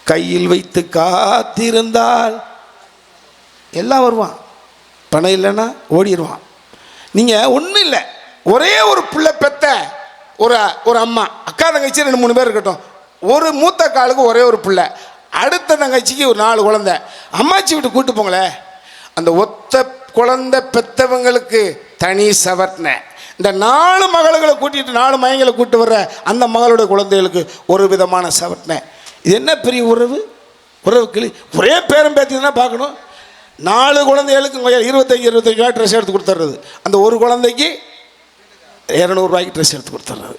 கையில் வைத்து காத்திருந்தால் எல்லாம் வருவான். பணம் இல்லைன்னா ஓடிடுவான். நீங்கள் ஒன்றும் இல்லை, ஒரே ஒரு பிள்ளை பெத்த ஒரு அம்மா, அக்கா தங்கச்சி 2-3 பேர் இருக்கட்டும், ஒரு மூத்த காலுக்கு ஒரே ஒரு பிள்ளை, அடுத்த தங்கச்சிக்கு ஒரு 4 குழந்தை, அம்மாச்சி விட்டு கூட்டு போங்களேன். அந்த ஒத்த குழந்தை பெற்றவங்களுக்கு தனி சவர்னை. இந்த 4 மகள்களை கூட்டிகிட்டு 4 மகங்களை கூட்டு வர்ற அந்த மகளுடைய குழந்தைகளுக்கு ஒரு விதமான சவர்னை. இது என்ன பெரிய உறவு? உறவு கிளி. ஒரே பேரம் பேத்தினா பார்க்கணும். 4 குழந்தைகளுக்கு 25 ரூபாய் ட்ரெஸ் எடுத்து கொடுத்துட்றது. அந்த ஒரு குழந்தைக்கு 200 ரூபாய்க்கு ட்ரெஸ் எடுத்து கொடுத்துட்றது.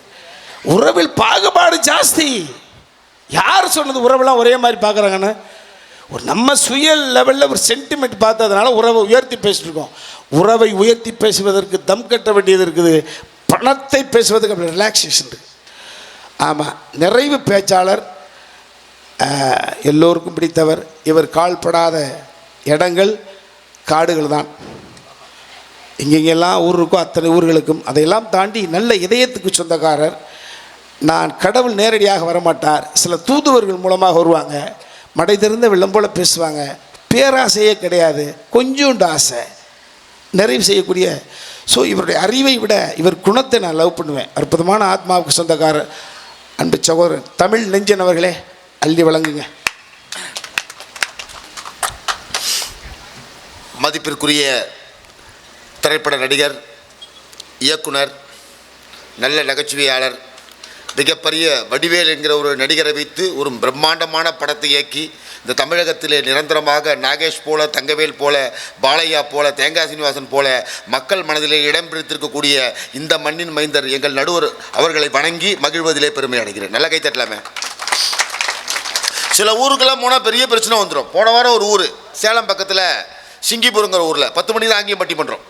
உறவில் பாகுபாடு ஜாஸ்தி. யார் சொன்னது உறவெல்லாம் ஒரே மாதிரி பார்க்குறாங்கன்னு? ஒரு நம்ம சுய லெவலில் ஒரு சென்டிமெண்ட் பார்த்ததுனால உறவை உயர்த்தி பேசிட்டுருக்கோம். உறவை உயர்த்தி பேசுவதற்கு தம் கட்ட வேண்டியது இருக்குது. பணத்தை பேசுவதற்கு அப்படி ரிலாக்ஸேஷன் இருக்குது. ஆமாம், நிறைவு பேச்சாளர், எல்லோருக்கும் பிடித்தவர். இவர் கால்படாத இடங்கள் காடுகள் தான். இங்கெங்கெல்லாம் ஊர் இருக்கோ அத்தனை ஊர்களுக்கும், அதையெல்லாம் தாண்டி நல்ல இதயத்துக்கு சொந்தக்காரர். நான் கடவுள் நேரடியாக வரமாட்டார், சில தூதுவர்கள் மூலமாக வருவாங்க. மடை திறந்த வெள்ளம் போல் பேசுவாங்க. பேராசையே கிடையாது, கொஞ்சோண்டு ஆசை, நிறைவு செய்யக்கூடிய. ஸோ இவருடைய அறிவை விட இவர் குணத்தை நான் லவ் பண்ணுவேன். அற்புதமான ஆத்மாவுக்கு சொந்தக்காரர் அன்பு சகோதரன் தமிழ் நெஞ்சன் அவர்களே, அள்ளி வழங்குங்க. மதிப்பிற்குரிய திரைப்பட நடிகர், இயக்குனர், நல்ல நகைச்சுவையாளர், மிகப்பெரிய வடிவேல் என்கிற ஒரு நடிகரை வைத்து ஒரு பிரம்மாண்டமான படத்தை இயக்கி இந்த தமிழகத்திலே நிரந்தரமாக நாகேஷ் போல, தங்கவேல் போல, பாலையா போல, தேங்காய் சீனிவாசன் போல மக்கள் மனதிலே இடம் பிடித்திருக்கக்கூடிய இந்த மண்ணின் மைந்தர் எங்கள் நடுவர் அவர்களை வணங்கி மகிழ்வதிலே பெருமை அடைகிறேன். நல்ல கை தட்டலாமே. சில ஊருக்கெல்லாம் போனால் பெரிய பிரச்சனை வந்துடும். போன வாரம் ஒரு ஊர் சேலம் பக்கத்தில் சிங்கிபுரங்கிற ஊரில் 10 மணிக்கு தான் அங்கேயும் பட்டி பண்ணுறோம்.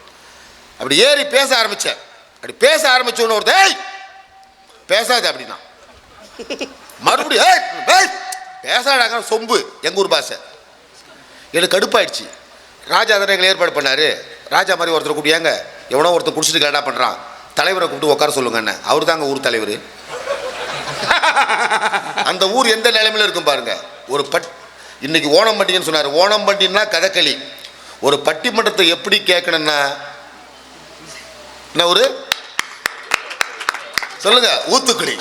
அப்படி ஏறி பேச ஆரம்பித்தேன். அப்படி பேச ஆரம்பித்தோன்னு ஒருத்தர் ஏய் பேசாது அப்படின்னா, மறுபடியும் ஏய் பேசாடாங்க சொம்பு, எங்கள் ஊர் பாஷை. எனக்கு கடுப்பாயிடுச்சு. ராஜா தானே எங்களை ஏற்பாடு பண்ணார். ராஜா மாதிரி ஒருத்தர் கூப்பியாங்க, எவனோ ஒருத்தர் குடிச்சிட்டு கேட்டா பண்ணுறான், தலைவரை கூப்பிட்டு உட்கார சொல்லுங்க என்ன. அவர் தாங்க ஊர் தலைவர். அந்த ஊர் எந்த நிலைமையில் இருக்கும் பாருங்க. ஒரு இன்னைக்கு ஓணம் பண்டிகைன்னு சொன்னார். ஓணம் பண்டிகைன்னா கதகளி. ஒரு பட்டிமன்றத்தை எப்படி கேட்கணும்னா என்ன ஒரு சொல்லுங்க, ஊத்துக்குழி.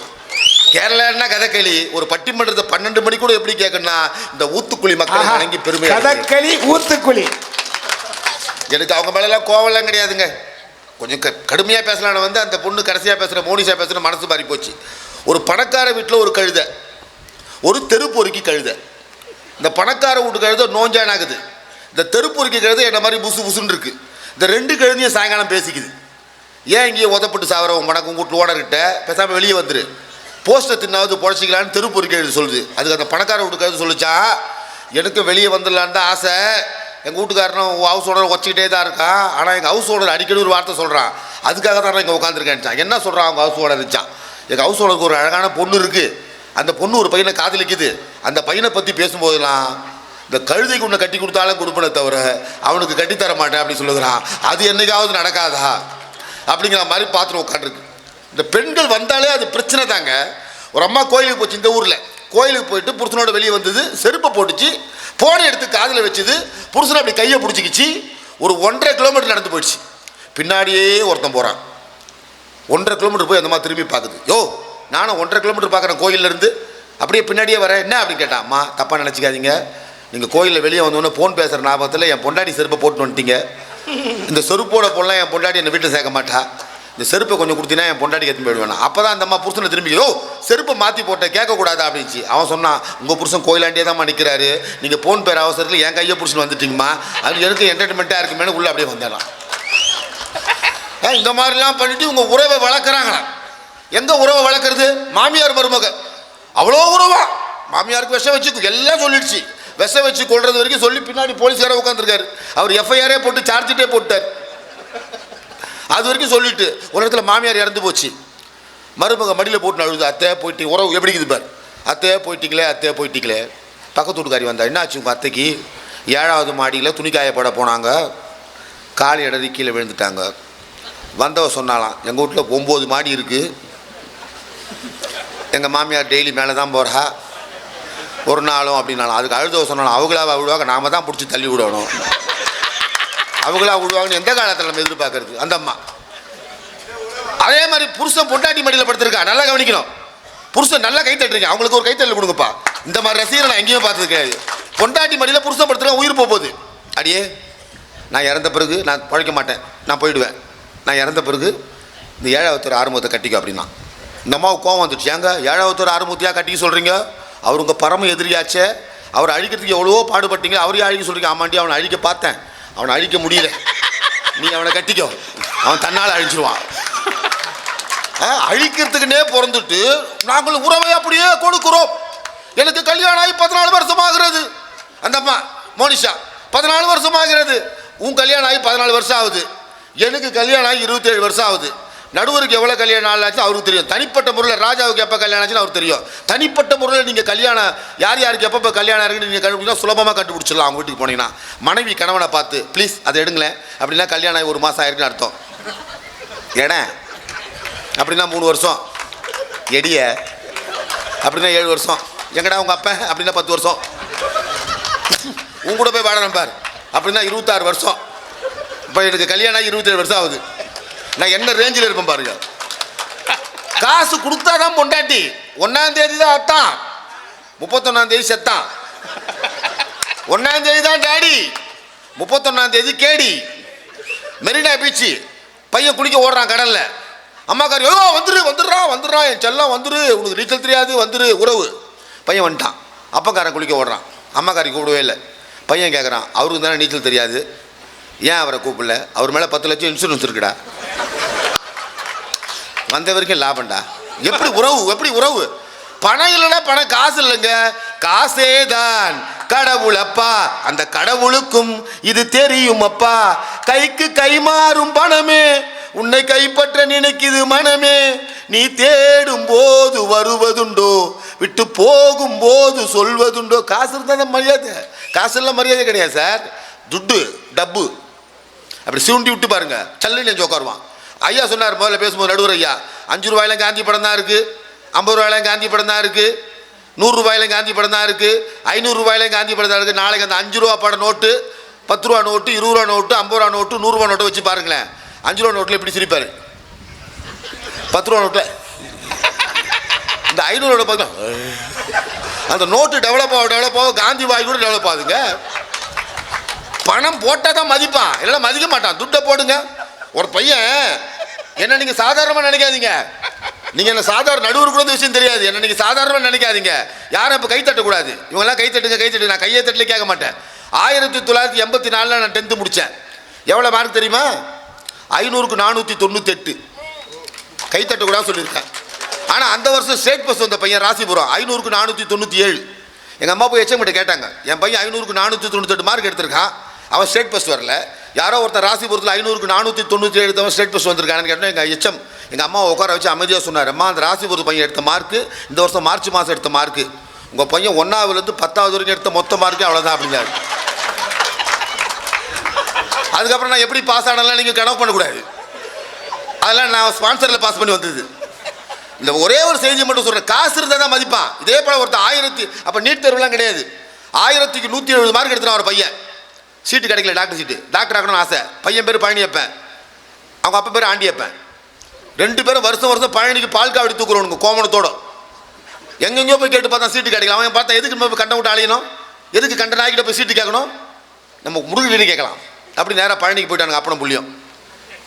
கேரளான்னா கதகளி. ஒரு பட்டிமன்றத்தை 12 மணி கூட எப்படி கேட்கணும்னா இந்த ஊத்துக்குழி மக்கள் வணங்கி பெருமை. கதகளி, ஊத்துக்குழி. எனக்கு அவங்க மேலாம் கோவம்லாம் கிடையாதுங்க. கொஞ்சம் கடுமையாக பேசலான்னு வந்து அந்த பொண்ணு கடைசியாக பேசுகிற மோனிஷா பேசுகிற மனசு மாறி போச்சு. ஒரு பணக்கார வீட்டில் ஒரு கழுதை, ஒரு தெருப்பொறுக்கி கழுதை. இந்த பணக்கார வீட்டு கழுதை நோஞ்சானாகுது. இந்த தெருப்பொறுக்கி கழுதை என்ன மாதிரி புசு புசுன்னு இருக்கு. இந்த 2 கழுதையும் சாயங்காலம் பேசிக்குது. ஏன் இங்கேயே உதப்பட்டு சாவரம் உனக்கு உங்கள் வீட்டில் ஓடர்கிட்ட பேசாமல் வெளியே வந்துரு, போஸ்ட்டை தின்னாவது பொழைச்சிக்கலான்னு தெருப்பொறுக்கி கழுது சொல்லுது. அதுக்கு அந்த பணக்கார வீட்டு கழுது சொல்லிச்சா, எனக்கு வெளியே வந்துடலான்னு தான் ஆசை, எங்கள் வீட்டுக்காரனும் ஹவுஸ் ஓனர் வச்சுக்கிட்டே தான் இருக்கான், ஆனால் எங்கள் ஹவுஸ் ஓனர் அடிக்கடி ஒரு வார்த்தை சொல்கிறான், அதுக்காக தான் நான் இங்கே உட்காந்துருக்கேன்ச்சான். என்ன சொல்கிறான் அவங்க ஹவுஸ் ஓனர் இருந்துச்சான், எங்கள் ஹவுஸ் ஓனருக்கு ஒரு அழகான பொண்ணு இருக்குது, அந்த பொண்ணு ஒரு பையனை காதலிக்குது, அந்த பையனை பற்றி பேசும்போதெல்லாம் இந்த கழுதைக்கு ஒன்று கட்டி கொடுத்தாலும் கொடுப்பனே தவிர அவனுக்கு கட்டித்தர மாட்டேன் அப்படி சொல்லுகிறான். அது என்னைக்காவது நடக்காதா அப்படிங்கிற மாதிரி பார்த்துட்டு உட்காந்துருக்கு. இந்த பெண்கள் வந்தாலே அது பிரச்சனை தாங்க. ஒரு அம்மா கோயிலுக்கு போச்சு, இந்த ஊரில் கோயிலுக்கு போயிட்டு புருஷனோட வெளியே வந்தது, செருப்பை போட்டுச்சு, போனை எடுத்து காதில் வச்சுது, புருஷனை அப்படி கையை பிடிச்சிக்கிச்சு, ஒரு 1.5 கிலோமீட்டர் நடந்து போயிடுச்சு. பின்னாடியே ஒருத்தன் போகிறான். 1.5 கிலோமீட்டர் போய் அந்த மாதிரி திரும்பி பார்க்குது. யோ நானும் 1.5 கிலோமீட்டர் பார்க்குறேன் கோயிலேருந்து, அப்படியே பின்னாடியே வரேன் என்ன அப்படின்னு கேட்டான். அம்மா தப்பாக நினச்சிக்காதீங்க, நீங்கள் கோயிலில் வெளியே வந்தோன்னே ஃபோன் பேசுகிற ஞாபகத்தில் என் பொண்டாடி செருப்பை போட்டு வந்துட்டீங்க. இந்த செருப்போட போடலாம் என் பொண்டாடி என்னை வீட்டில் சேர்க்க மாட்டா, இந்த செருப்பை கொஞ்சம் கொடுத்தீங்கன்னா என் பொண்டாடி எடுத்து போயிடுவேன். அப்போ தான் அந்த அம்மா புருஷனை திரும்பி ஓ செருப்பை மாற்றி போட்டேன் கேட்கக்கூடாதா அப்படின்ச்சு. அவன் சொன்னான், உங்கள் புருஷன் கோயிலாண்டே தான் நிற்கிறாரு, நீங்கள் ஃபோன் பேர் அவசரத்தில் என் கையை புருஷன் வந்துட்டீங்கம்மா, அது எனக்கு என்டர்டைன்மெண்ட்டாக இருக்குமேனு உள்ளே அப்படியே வந்தேன். இந்த மாதிரிலாம் பண்ணிட்டு உங்கள் உறவை வளர்க்குறாங்களா? எங்கே உறவை வளர்க்குறது? மாமியார் மருமக அவ்வளோ உறவா, மாமியாருக்கு விஷம் வச்சு எல்லாம் சொல்லிடுச்சு, விஷம் வச்சு கொள்றது வரைக்கும் சொல்லி பின்னாடி போலீஸ்கார உட்காந்துருக்காரு. அவர் எஃப்ஐஆரே போட்டு சார்ஜிட்டே போட்டார். அது வரைக்கும் சொல்லிட்டு ஒரு இடத்துல மாமியார் இறந்து போச்சு, மருமக மடியில் போட்டு அழுது, அத்தை போயிட்டு உறவு எப்படி இருக்குது பார், அத்தையே போயிட்டீங்களே அத்தையே போயிட்டீங்களே. பக்கத்து வீட்டுக்காரி வந்தா, என்ன ஆச்சு உங்கள் அத்தைக்கு? 7வது மாடியில் துணிக்காய போட போனாங்க, கால் இடறி கீழே விழுந்துட்டாங்க. வந்தவ சொன்னாலாம், எங்கள் வீட்டில் 9 மாடி இருக்குது, எங்கள் மாமியார் டெய்லி மேலே தான் போகிறா, ஒரு நாளும் அப்படின்னாலும் அதுக்கு அழுத சொன்னாலும் அவங்களா விடுவாங்க, நாம தான் பிடிச்சி தள்ளி விடணும். அவங்களா விடுவாங்கன்னு எந்த காலத்தில் நம்ம எதிர்பார்க்கறது? அந்த அம்மா அதே மாதிரி புருஷன் பொண்டாட்டி மடியில் படுத்திருக்கா, நல்லா கவனிக்கணும். புருஷன் நல்லா கை தட்டுறீங்க, அவங்களுக்கு ஒரு கைத்தள்ளி கொடுங்கப்பா. இந்த மாதிரி ரசிகரை நான் எங்கேயும் பார்த்தது கிடையாது. பொண்டாட்டி மடியில் புருஷன் படுத்துருக்கா, உயிர் போகுது. அடியே நான் இறந்த பிறகு நான் பழைக்க மாட்டேன், நான் போயிடுவேன். நான் இறந்த பிறகு இந்த ஏழாவத்தர் ஆறுமுகத்தை கட்டிக்க அப்படின்னா இந்த அம்மாவுக்கு கோவம் வந்துடுச்சு. ஏங்க ஏழாவத்தர் ஆறுமுகத்தையாக கட்டிக்க சொல்கிறீங்க? அவர் உங்கள் பரம எதிரியாச்சே, அவரை அழிக்கிறதுக்கு எவ்வளவோ பாடுபட்டீங்க, அவரையும் அழிக்க சொல்கிறீங்க. ஆமாண்டி அவனை அழிக்க பார்த்தேன், அவனை அழிக்க முடியல, நீ அவனை கட்டிக்கோ, அவன் தன்னால் அழிச்சிருவான். அழிக்கிறதுக்குன்னே பிறந்துட்டு நாங்கள் உறவை அப்படியே கொடுக்குறோம். எனக்கு கல்யாணம் ஆகி 14 வருஷம் ஆகிறது. அந்த அம்மா மோனிஷா 14 வருஷம் ஆகிறது. உன் கல்யாணம் ஆகி 14 வருஷம் ஆகுது, எனக்கு கல்யாணம் ஆகி 27 வருஷம் ஆகுது. நடுவருக்கு எவ்வளோ கல்யாணம் ஆச்சு அவருக்கு தெரியும். தனிப்பட்ட முறையில் ராஜாவுக்கு எப்போ கல்யாணம் ஆச்சுன்னு அவருக்கு தெரியும். தனிப்பட்ட முறையில் நீங்கள் கல்யாணம் யார் யாருக்கு எப்போ கல்யாணம் இருக்குன்னு நீங்கள் கண்டுபிடிச்சா சுலபமாக கண்டுபிடிச்சிடலாம். அவங்க வீட்டுக்கு போனீங்கன்னா மனைவி கணவனை பார்த்து ப்ளீஸ் அதை எடுங்களேன் அப்படின்னா கல்யாணம் ஆகி 1 மாதம் ஆயிருக்குன்னு அர்த்தம். ஏன்னா அப்படின்னா 3 வருஷம், எடிய அப்படின்னா 7 வருஷம், எங்கடா உங்கள் அப்பா அப்படின்னா 10 வருஷம், உங்க கூட போய் வாட நம்பார் அப்படின்னா 26 வருஷம். இப்போ எனக்கு கல்யாணம் ஆகி 27 வருஷம் ஆகுது. நான் என்ன ரேஞ்சில் இருப்பேன் பாருங்க. காசு கொடுத்தாதான் பொண்டாட்டி. 1ஆம் தேதி தான் அத்தான், 31ஆம் தேதி செத்தான். 1ஆம் தேதி தான் டாடி, 31ஆம் தேதி கேடி. மெரினா பீச்சு பையன் குளிக்க ஓடுறான் கடல்ல. அம்மாக்காரி வந்துடுறா என் செல்லம் வந்துரு, உனக்கு நீச்சல் தெரியாது வந்துரு உறவு. பையன் வந்துட்டான். அப்பக்காரன் குளிக்க ஓடுறான். அம்மாக்காரி கூப்பிடவே இல்லை. பையன் கேட்குறான், அவருக்கு தானே நீச்சல் தெரியாது, ஏன் அவரை கூப்பிடல? அவர் மேலே 10 லட்சம் இன்சூரன்ஸ் இருக்குடா, வந்த வரைக்கும் லாபம்டா. எப்படி உறவு? எப்படி உறவு? பணம் இல்லைன்னா பணம், காசு இல்லைங்க, காசே தான் கடவுள் அப்பா, அந்த கடவுளுக்கும் இது தெரியும் அப்பா. கைக்கு கை மாறும் பணமே உன்னை கைப்பற்ற நினைக்குது மனமே, நீ தேடும் போது வருவதுண்டோ, விட்டு போகும் போது சொல்வதுண்டோ. காசு இருந்தால் தான் மரியாதை, காசு எல்லாம் மரியாதை கிடையாது சார். துட்டு டப்பு அப்படி சூண்டி விட்டு பாருங்க, சல்லு நெஞ்சு உட்காருவான். ஐயா சொன்னார் முதல்ல பேசும்போது, நடுவர் ஐயா, 5 ரூபாயிலும் காந்தி படம் தான் இருக்குது, 50 ரூபாயிலும் காந்தி படம் தான் இருக்குது, 100 ரூபாயிலும் காந்தி படம் தான் இருக்குது, 500 ரூபாயிலும் காந்தி படம் தான் இருக்குது. நாளைக்கு அந்த 5 ரூபா படம் நோட்டு, 10 ரூபா நோட்டு, 20 ரூபா நோட்டு, 50 ரூபா நோட்டு, 100 ரூபா நோட்டை வச்சு பாருங்களேன். 5 ரூபா நோட்டில் இப்படி சிரிப்பார், 10 ரூபா நோட்டில் இந்த 500 ரூபா பார்த்தா அந்த நோட்டு டெவலப் ஆக காந்தி வாய் கூட டெவலப் ஆகுதுங்க. பணம் போட்டால் தான் மதிப்பான், இல்லைன்னா மதிக்க மாட்டான். துட்டை போடுங்க. ஒரு பையன் என்ன நீங்கள் சாதாரணமாக நினைக்காதீங்க, நீங்கள் என்ன சாதாரண நடுவர் கூட விஷயம் தெரியாது, என்ன நீங்கள் சாதாரணமாக நினைக்காதீங்க. யாரும் இப்போ கை தட்டக்கூடாது, இவங்கெல்லாம் கை தட்டுங்க. நான் கையை தட்டலே கேட்க மாட்டேன். 1984 நான் 10th முடித்தேன். எவ்வளோ மார்க் தெரியுமா? 500க்கு 498. கை தட்டக்கூடாது சொல்லியிருக்கேன். ஆனால் அந்த வருஷம் ஸ்டேட் பஸ் வந்த பையன் ராசிபுரம் 500க்கு 497. எங்கள் அம்மா போய் எச்சம் கிட்ட கேட்டாங்க, என் பையன் 500க்கு 498 மார்க் எடுத்திருக்கான், அவன் ஸ்டேட் பஸ் வரல. யாரோ ஒருத்தர் ராசிபுரத்தில் 500க்கு 497 எடுத்தவன் ஸ்டேட் பஸ் வந்திருக்கான்னு கேட்டால் எங்கள் அம்மாவை உட்கார வச்சு அமைதியாக சொன்னார், அம்மா அந்த ராசிபுரத்து பையன் எடுத்த மார்க்கு இந்த வருஷம் மார்ச் மாதம் எடுத்த மார்க்கு, உங்கள் பையன் 1ஆவதுலேருந்து 10ஆவது வரைக்கும் எடுத்த மொத்த மார்க்கே அவ்வளோதான் அப்படிங்கிறாரு. அதுக்கப்புறம் நான் எப்படி பாஸ் ஆனாலும் நீங்கள் கனவு பண்ணக்கூடாது, அதெல்லாம் நான் ஸ்பான்சரில் பாஸ் பண்ணி வந்தது. இந்த ஒரே ஒரு செய்தி மட்டும் சொல்கிறேன், காசு இருந்தால் தான் மதிப்பான். இதே போல் ஒருத்தர் அப்போ நீட் தேர்வுலாம் கிடையாது, 1000க்கு 170 மார்க் எடுத்துட்டான் ஒரு பையன். சீட்டு கிடைக்கல, டாக்டர் சீட்டு. டாக்டர் ஆகணும்னு ஆசை. பையன் பேர் பழனியப்பன், அவங்க அப்பா பேர் ஆண்டியப்பன். 2 பேரும் வருஷம் பழனிக்கு பால் காவடி தூக்குறவனுங்க கோமணத்தோட. எங்கெங்கேயோ போய் கேட்டு பார்த்தா சீட்டு கிடைக்கல. அவன் பார்த்தா எதுக்கு நம்ம கண்ட விட்டு அழையணும், எதுக்கு கண்ட நாய்கிட்ட போய் சீட்டு கேட்கணும், நம்ம முருகன் கேட்கலாம். அப்படி நேராக பழனிக்கு போயிட்டானுங்க. அப்பனும் புள்ளியும்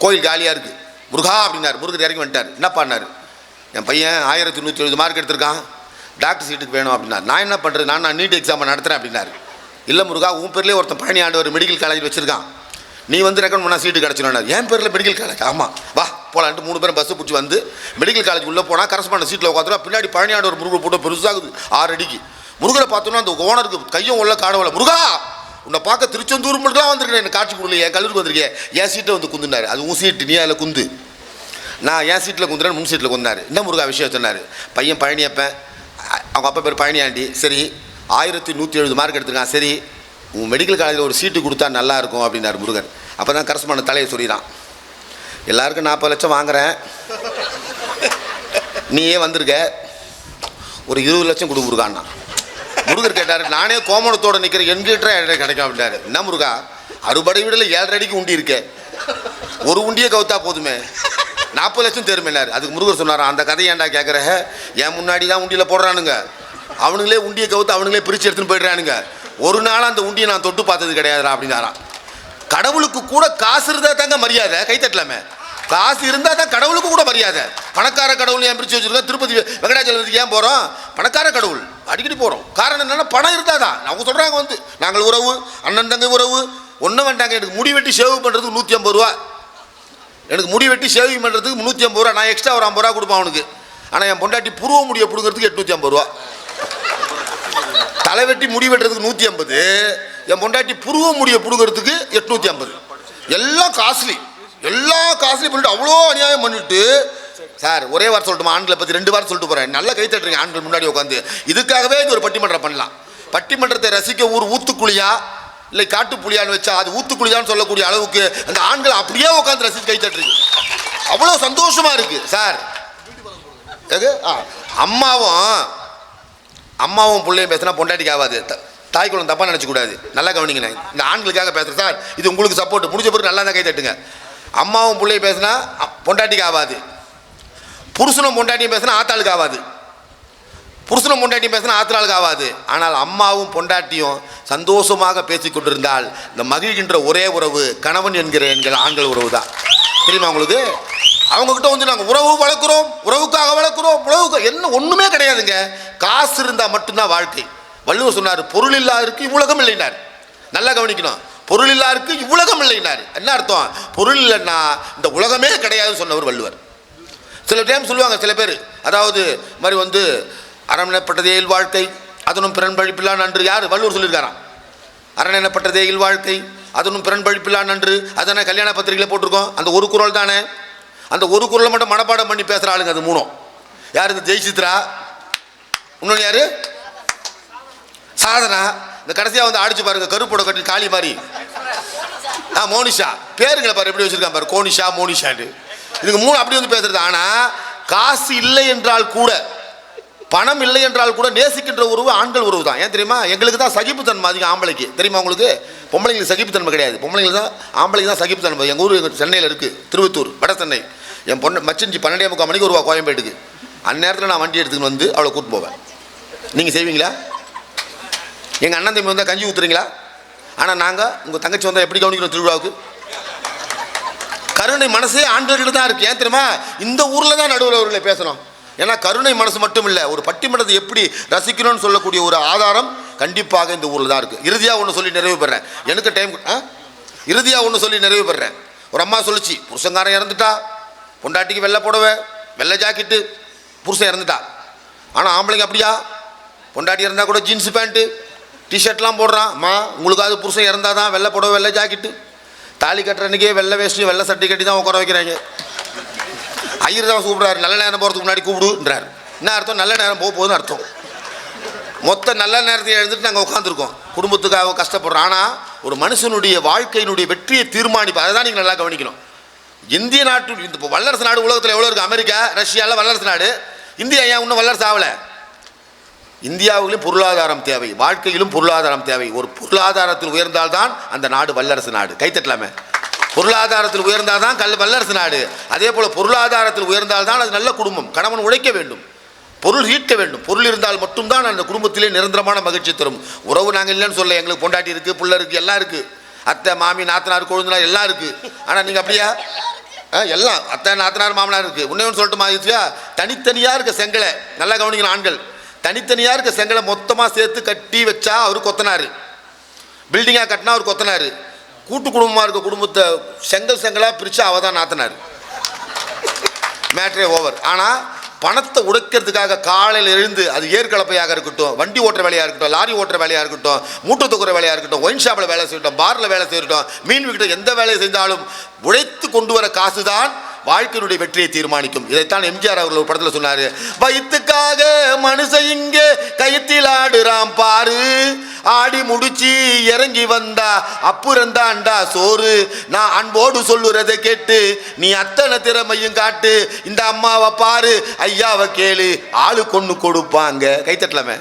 கோயில் காலியாக இருக்குது. முருகா அப்படின்னாரு. முருகர் இறங்கி வந்துட்டார். என்ன பண்ணார், என் பையன் 1170 மார்க் எடுத்திருக்கான், டாக்டர் சீட்டுக்கு வேணும் அப்படின்னாரு. நான் என்ன பண்ணுறது, நான் நீட் எக்ஸாமை நடத்துகிறேன் அப்படின்னாரு. இல்லை முருகா, உன் பேர்லேயே ஒருத்தன் பழனி ஆண்டவர் மெடிக்கல் காலேஜ் வச்சுருக்கான், நீ வந்து ரெக்கமெண்ட் பண்ணால் சீட்டு கிடச்சிடும். என் பேரில் மெடிக்கல் காலேஜ்? ஆமாம் வா போகலான்ட்டு 3 பேரும் பஸ்ஸு பிடிச்சி வந்து மெடிக்கல் காலேஜ் உள்ளே போனால் கரஸ்பாண்ட் சீட்டில் உட்காந்துருவா. பின்னாடி பழனி ஆண்டவர் முருகர் போட்டு பெருசாகுது 6 அடிக்கு. முருகரை பார்த்தோன்னா அந்த ஓனருக்கு கையும் உள்ள காடவில்லை. முருகா உன்னை பார்க்க திருச்செந்தூர் மட்டும் வந்திருக்கேன், எனக்கு காட்சி கொடுக்கல, என் கல்லூருக்கு வந்திருக்கேன், என் சீட்டை வந்து குந்துனார். அது உன் சீட்டு, நீ அதில் குந்து. நான் என் சீட்டில் குந்துறேன், முன் சீட்டில் குந்தார். என்ன முருகா விஷயம் சொன்னார். பையன் பழனியப்பன், அவங்க அப்பா பேர் பழனியாண்டி. சரி 1170 மார்க் எடுத்திருக்கான், சரி உன் மெடிக்கல் காலேஜில் ஒரு சீட்டு கொடுத்தா நல்லாயிருக்கும் அப்படின்னாரு முருகன். அப்போ தான் கரஸ்பாண்ட் தலையை சொல்லிடான், எல்லாருக்கும் 40 லட்சம் வாங்குறேன், நீயே வந்திருக்க, ஒரு 20 லட்சம் கொடு முருகான்னா. முருகர் கேட்டார், நானே கோமணத்தோட நிற்கிறேன் என்கிட்ட எனக்கு கிடைக்கும் அப்படின்னாரு. என்ன முருகா, அறுபடை வீடில் 7 அடிக்கு உண்டி இருக்கேன், ஒரு உண்டியை கவுத்தா போதுமே, 40 லட்சம் தேருமேனார். அதுக்கு முருகர் சொன்னார், அந்த கதையை ஏன்டா கேட்குற, என் முன்னாடி தான் உண்டியில் போடுறானுங்க, அவனுங்களே உண்டியை கவுத்து அவனுங்களே பிரித்து எடுத்துன்னு போயிடுறானுங்க, ஒரு நாள் அந்த உண்டியை நான் தொட்டு பார்த்தது கிடையாதுடா அப்படின்னாராம். கடவுளுக்கு கூட காசு இருந்தால் தாங்க மரியாதை. கைத்தட்டலாமே, காசு இருந்தால் தான் கடவுளுக்கு கூட மரியாதை. பணக்கார கடவுள் ஏன் பிரித்து வச்சுருக்கோம், திருப்பதி வெங்கடாச்சலத்துக்கு ஏன் போகிறோம், பணக்கார கடவுள் அடிக்கடி போகிறோம். காரணம் என்னென்னா பணம் இருந்தால் தான். அவங்க சொல்கிறாங்க வந்து நாங்கள் உறவு, அண்ணன் தங்கை உறவு, ஒன்றும் வேண்டாங்க, எனக்கு முடி வெட்டி ஷேவ் பண்ணுறதுக்கு 150 ரூபா, எனக்கு முடி வெட்டி ஷேவிங் பண்ணுறதுக்கு 350 ரூபா, நான் எக்ஸ்ட்ரா ஒரு 50 ரூபா கொடுப்பேன் அவனுக்கு. ஆனால் என் பொண்டாட்டி புருவ முடியை பிடுங்கிறதுக்கு 850 ரூபா. தலை வெட்டி முடி வெட்டுறதுக்கு 150, என் பொண்டாட்டி புருவ முடியை பிடுங்கிறதுக்கு 850. எல்லாம் காஸ்ட்லி, எல்லா காஸ்ட்லி பண்ணிட்டு அவ்வளோ அநியாயம் பண்ணிட்டு. சார் ஒரே வாரம் சொல்லட்டுமா, ஆண்களை பற்றி 2 வாரம் சொல்லிட்டு போகிறேன், நல்லா கை தட்டுறீங்க ஆண்கள் முன்னாடி உட்காந்து. இதுக்காகவே இது ஒரு பட்டிமன்றம் பண்ணலாம். பட்டிமன்றத்தை ரசிக்க ஊத்துக்குழியா இல்லை காட்டுப்புளியான்னு வச்சா அது ஊத்துக்குழியான்னு சொல்லக்கூடிய அளவுக்கு அந்த ஆண்கள் அப்படியே உட்காந்து ரசித்து கை தட்டுறீங்க, அவ்வளோ சந்தோஷமா இருக்கு சார். அம்மாவும் பிள்ளையும் பேசினா பொண்டாட்டிக்கு ஆகாது, தாய் குளம் தப்பாக நினச்சக்கூடாது. நல்லா கவனிங்க, இந்த ஆண்களுக்காக பேசுகிறேன் சார், இது உங்களுக்கு சப்போர்ட். முடிஞ்ச பிறகு நல்லா தான் கை தட்டுங்க. அம்மாவும் பிள்ளையும் பேசினா பொண்டாட்டிக்கு ஆகாது, புருஷனும் பொண்டாட்டியும் பேசினா ஆத்தாளுக்கு ஆகாது, புருஷனும் பொண்டாட்டியும் பேசினா ஆத்தாளுக்கு ஆகாது. ஆனால் அம்மாவும் பொண்டாட்டியும் சந்தோஷமாக பேசி கொண்டிருந்தால் இந்த மகிழ்கின்ற ஒரே உறவு கணவன் என்கிற எங்கள் ஆண்கள் உறவு தான். தெரியுமா உங்களுக்கு? அவங்கக்கிட்ட வந்து நாங்கள் உறவு வளர்க்குறோம், உறவுக்காக வளர்க்குறோம், உறவுக்கு என்ன ஒன்றுமே கிடையாதுங்க. காசு இருந்தால் மட்டும்தான் வாழ்க்கை. வள்ளுவர் சொன்னார், பொருள் இல்லாருக்கு இவ்வுலகம் இல்லைனார். நல்லா கவனிக்கணும், பொருள் இல்லாருக்கு இவ்வுலகம் இல்லைனார். என்ன அர்த்தம்? பொருள் இல்லைன்னா இந்த உலகமே கிடையாதுன்னு சொன்னவர் வள்ளுவர். சில டைம் சொல்லுவாங்க சில பேர், அதாவது மாதிரி வந்து அரண்மனைப்பட்டதே இல் வாழ்க்கை அதனும் பிறன் பழிப்பில்லா நன்று. யார்? வள்ளுவர் சொல்லியிருக்காராம். அரண்மனைப்பட்டதே இல் வாழ்க்கை அதனும் பிறன் பழிப்பில்லா நன்று. அதானே கல்யாண பத்திரிகையில் போட்டிருக்கோம். அந்த ஒரு குறள் தானே, அந்த ஒரு குறளை மட்டும் மனப்பாடம் பண்ணி பேசுகிற ஆளுங்க அது 3. யார்? இந்த ஜெய்சித்ரா, இன்னொன்று யார்? சாதனா. இந்த கடைசியாக வந்து ஆடிச்சு பாருங்க, கருப்போட கட்டி காளி மாதிரி. மோனிஷா. பேருங்களை பாரு எப்படி வச்சிருக்கான் பாரு, கோனிஷா மோனிஷாட்டு. இதுக்கு 3 அப்படி வந்து பேசுறது. ஆனால் காசு இல்லை என்றால் கூட, பணம் இல்லை என்றால் கூட நேசிக்கின்ற உறவு ஆண்கள் உறவு தான். ஏன் தெரியுமா? எங்களுக்கு தான் சகிப்புத்தன்மை அதிகம் ஆம்பளைக்கு. தெரியுமா உங்களுக்கு? பொம்பளைங்களுக்கு சகிப்புத்தன்மை கிடையாது. பொம்பளைங்களுக்கு தான், ஆம்பளைக்கு தான் சகிப்புத்தன்மை. எங்கள் ஊர் சென்னையில் இருக்குது, திருவத்தூர், வட சென்னை. என் பொண்ணு மச்சிஞ்சி 12:45 மணிக்கு வருவா கோயம்பேட்டுக்கு. அந்நேரத்தில் நான் வண்டி எடுத்துக்கிட்டு வந்து அவளை கூப்பிட்டு போவேன். நீங்கள் செய்வீங்களா? எங்கள் அண்ணன் தம்பி வந்தால் கஞ்சி ஊற்றுறீங்களா? ஆனால் நாங்கள் உங்கள் தங்கச்சி வந்தால் எப்படி கவனிக்கணும் திருவிழாவுக்கு? கருணை மனசே ஆண்கள்கிட்ட தான் இருக்குது. ஏன் தெரியுமா? இந்த ஊரில் தான் நடுவில் அவர்களை பேசணும். ஏன்னா கருணை மனசு மட்டும் இல்லை, ஒரு பட்டிமன்றத்தை எப்படி ரசிக்கணும்னு சொல்லக்கூடிய ஒரு ஆதாரம் கண்டிப்பாக இந்த ஊரில் தான் இருக்குது. இறுதியாக ஒன்று சொல்லி நிறைவு பெறேன், எனக்கு டைம். இறுதியாக ஒன்று சொல்லி நிறைவு பெறேன். ஒரு அம்மா சொல்லிச்சு, புருஷங்காரன் இறந்துட்டா, பொண்டாட்டிக்கு வெள்ளை புடவை வெள்ளை ஜாக்கெட்டு, புருஷன் இறந்துட்டா. ஆனால் ஆம்பளைங்க அப்படியா? பொண்டாட்டி இறந்தால் கூட ஜீன்ஸு பேண்ட்டு டிஷர்ட்லாம் போடுறான். அம்மா உங்களுக்காவது புருஷன் இறந்தால் தான் வெள்ளை புடவை வெள்ளை ஜாக்கெட்டு, தாலி கட்டுற அன்றைக்கே வெள்ளை வேஷ்டி வெள்ளை சட்டை கட்டி தான் உட்கார வைக்கிறாங்க. ஐயர் தான் கூப்பிட்றாரு, நல்ல நேரம் போகிறதுக்கு முன்னாடி கூப்பிடுன்றார். என்ன அர்த்தம்? நல்ல நேரம் போக போகுதுன்னு அர்த்தம். மொத்த நல்ல நேரத்தை எழுந்துட்டு நாங்கள் உட்காந்துருக்கோம், குடும்பத்துக்காக கஷ்டப்படுறோம். ஆனால் ஒரு மனுஷனுடைய வாழ்க்கையினுடைய வெற்றியை தீர்மானிப்போம். அதை தான் நீங்கள் நல்லா கவனிக்கணும். இந்திய நாட்டு இப்போ வல்லரசு நாடு உலகத்தில் எவ்வளோ இருக்குது? அமெரிக்கா, ரஷ்யாவில் வல்லரசு நாடு. இந்தியா ஏன் இன்னும் வல்லரசு ஆகலை? இந்தியாவிலும் பொருளாதாரம் தேவை, வாழ்க்கையிலும் பொருளாதாரம் தேவை. ஒரு பொருளாதாரத்தில் உயர்ந்தால்தான் அந்த நாடு வல்லரசு நாடு. கைத்தட்டலாமே. பொருளாதாரத்தில் உயர்ந்தால் தான் வல்லரசு நாடு. அதே போல் பொருளாதாரத்தில் உயர்ந்தால்தான் அது நல்ல குடும்பம். கணவன் உழைக்க வேண்டும், பொருள் ஈட்ட வேண்டும். பொருள் இருந்தால் மட்டும்தான் அந்த குடும்பத்திலே நிரந்தரமான மகிழ்ச்சி தரும். உறவு நாங்கள் இல்லைன்னு சொல்ல, எங்களுக்கு பொண்டாட்டி இருக்குது, பிள்ளை இருக்குது, எல்லாம் இருக்குது, அத்தை மாமி நாத்தனார் கொழுந்தனார் எல்லாம் இருக்குது. ஆனால் நீங்கள் அப்படியா? எல்லாம் அத்தை நாத்தனார் மாமனார் இருக்குது. இன்னொன்று சொல்லட்டுமா? தனித்தனியாக இருக்க செங்கலை நல்லா கவனிக்கணும் ஆண்கள். தனித்தனியாக இருக்க செங்கலை மொத்தமாக சேர்த்து கட்டி வச்சா அவர் கொத்தனார், பில்டிங்காக கட்டினா அவர் கொத்தனார். கூட்டு குடும்பமாக இருக்க குடும்பத்தை செங்கலாக பிரித்தா அவள் தான் நாத்தனார். மேட்ரே ஓவர். ஆனால் பணத்தை உடைக்கிறதுக்காக காலையில் எழுந்து, அது ஏற்கலப்பையாக இருக்கட்டும், வண்டி ஓட்டுற வேலையாக இருக்கட்டும், லாரி ஓட்டுற வேலையாக இருக்கட்டும், மூட்டை தூக்குற வேலையாக இருக்கட்டும், ஒயின் ஷாப்பில் வேலை செய்யட்டும், பாரில் வேலை செய்யட்டும், மீன் விற்கட்டும், எந்த வேலையை செஞ்சாலும் உழைத்து கொண்டு வர காசு தான் வாழ்க்கையினுடைய வெற்றியை தீர்மானிக்கும். இதைத்தான் எம்ஜிஆர் அவர்கள் ஒரு படத்தில் சொன்னார், வயிற்றுக்காக மனுஷன் இங்கே கயிற்றில் ஆடுறான் பாரு, ஆடி முடிச்சு இறங்கி வந்தா அப்புறந்தாண்டா சோறு, நான் அன்போடு சொல்லுறதை கேட்டு நீ அத்தனை திறமையும் காட்டு, இந்த அம்மாவை பாரு ஐயாவை கேளு, ஆளு கொண்டு கொடுப்பாங்க. கைத்தட்டலாமே.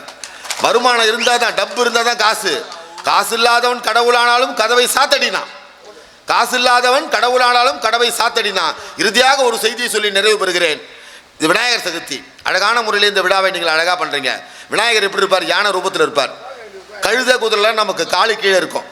வருமானம் இருந்தால் தான், டப்பு இருந்தால் தான் காசு. காசு இல்லாதவன் கடவுளானாலும் கதவை சாத்தடினான். காசு இல்லாதவன் கடவுளானாலும் கதவை சாத்தடினான். இறுதியாக ஒரு செய்தியை சொல்லி நிறைவு பெறுகிறேன். இது விநாயகர் சதுர்த்தி. அழகான முறையில் இந்த விழாவை நீங்கள் அழகாக பண்ணுறீங்க. விநாயகர் எப்படி இருப்பார்? யானை ரூபத்தில் இருப்பார். கழுத குதிரைலாம் நமக்கு காலு கீழே இருக்கும்.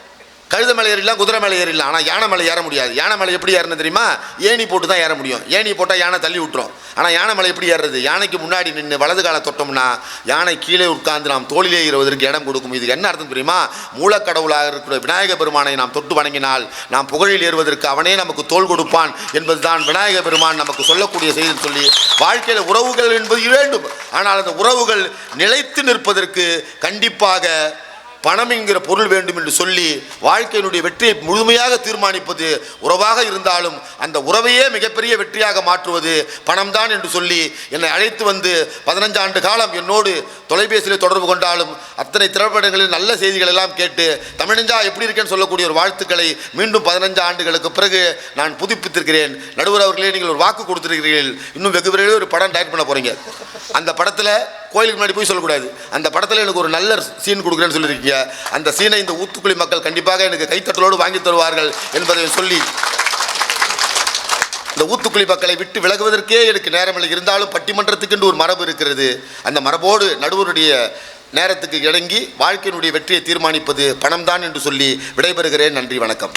கழுத மேலே ஏறிடலாம், குதிரை மேலே ஏறிடலாம். ஆனால் யானை மேலே ஏற முடியாது. யானை மேலே எப்படி ஏறணும் தெரியுமா? ஏணி போட்டு தான் ஏற முடியும். ஏணி போட்டால் யானை தள்ளி விட்டுரும். ஆனால் யானை மேலே எப்படி ஏறுறது? யானைக்கு முன்னாடி நின்று வலது காலை தொட்டோம்னா யானை கீழே உட்கார்ந்து நாம் தோளிலே ஏறுவதற்கு இடம் கொடுக்கும். இதுக்கு என்ன அர்த்தம் தெரியுமா? மூலக்கடவுளாக இருக்கிற விநாயக பெருமானை நாம் தொட்டு வணங்கினால் நாம் புகழில் ஏறுவதற்கு அவனே நமக்கு தோள் கொடுப்பான் என்பதுதான் விநாயக பெருமான் நமக்கு சொல்லக்கூடிய செய்தி. சொல்லி வாழ்க்கையில் உறவுகள் என்பது வேண்டும். ஆனால் அந்த உறவுகள் நிலைத்து நிற்பதற்கு கண்டிப்பாக பணம் என்கிற பொருள் வேண்டும் என்று சொல்லி வாழ்க்கையினுடைய வெற்றியை முழுமையாக தீர்மானிப்பது உறவாக இருந்தாலும் அந்த உறவையே மிகப்பெரிய வெற்றியாக மாற்றுவது பணம் தான் என்று சொல்லி என்னை அழைத்து வந்து 15 ஆண்டு காலம் என்னோடு தொலைபேசியில் தொடர்பு கொண்டாலும் அத்தனை திரைப்படங்களில் நல்ல செய்திகள் எல்லாம் கேட்டு தமிழஞ்சா எப்படி இருக்கேன்னு சொல்லக்கூடிய ஒரு வாழ்த்துக்களை மீண்டும் 15 ஆண்டுகளுக்கு பிறகு நான் புதுப்பித்திருக்கிறேன். நடுவர் அவர்களே, நீங்கள் ஒரு வாக்கு கொடுத்திருக்கிறீர்கள். இன்னும் வெகு விரைவில் ஒரு படம் டைரக்ட் பண்ண போறீங்க. அந்த படத்தில் கோயிலுக்கு முன்னாடி போய் சொல்லக்கூடாது. அந்த படத்தில் எனக்கு ஒரு நல்ல சீன் கொடுக்குறேன்னு சொல்லியிருக்கீங்க. அந்த சீனை இந்த ஊத்துக்குளி மக்கள் கண்டிப்பாக எனக்கு கைத்தட்டலோடு வாங்கி தருவார்கள் என்பதை சொல்லி இந்த ஊத்துக்குளி மக்களை விட்டு விலகுவதற்கே எனக்கு நேரமில்லை. இருந்தாலும் பட்டிமன்றத்துக்கு என்று ஒரு மரபு இருக்கிறது. அந்த மரபோடு நடுவருடைய நேரத்துக்கு இணங்கி வாழ்க்கையினுடைய வெற்றியை தீர்மானிப்பது பணம் தான் என்று சொல்லி விடைபெறுகிறேன். நன்றி, வணக்கம்.